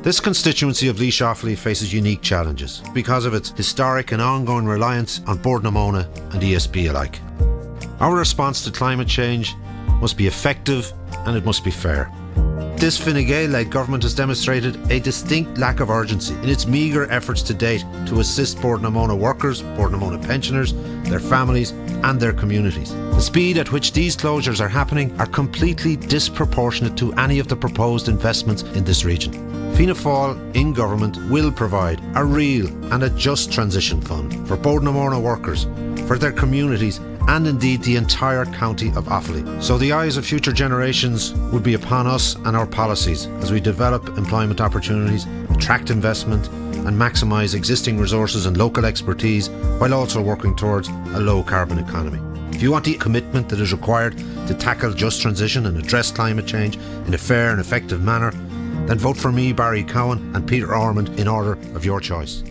This constituency of Laois Offaly faces unique challenges because of its historic and ongoing reliance on Bord na Móna and E.S.B alike. Our response to climate change must be effective and it must be fair. This Fine Gael-led government has demonstrated a distinct lack of urgency in its meagre efforts to date to assist Bord na Móna workers, Bord na Móna pensioners, their families and their communities. The speed at which these closures are happening are completely disproportionate to any of the proposed investments in this region. Fianna Fáil in government will provide a real and a just transition fund for Bord na Móna workers, for their communities and indeed the entire county of Offaly. So the eyes of future generations will be upon us and our policies as we develop employment opportunities, attract investment and maximise existing resources and local expertise while also working towards a low carbon economy. If you want the commitment that is required to tackle just transition and address climate change in a fair and effective manner, then vote for me, Barry Cowan and Peter Ormond in order of your choice.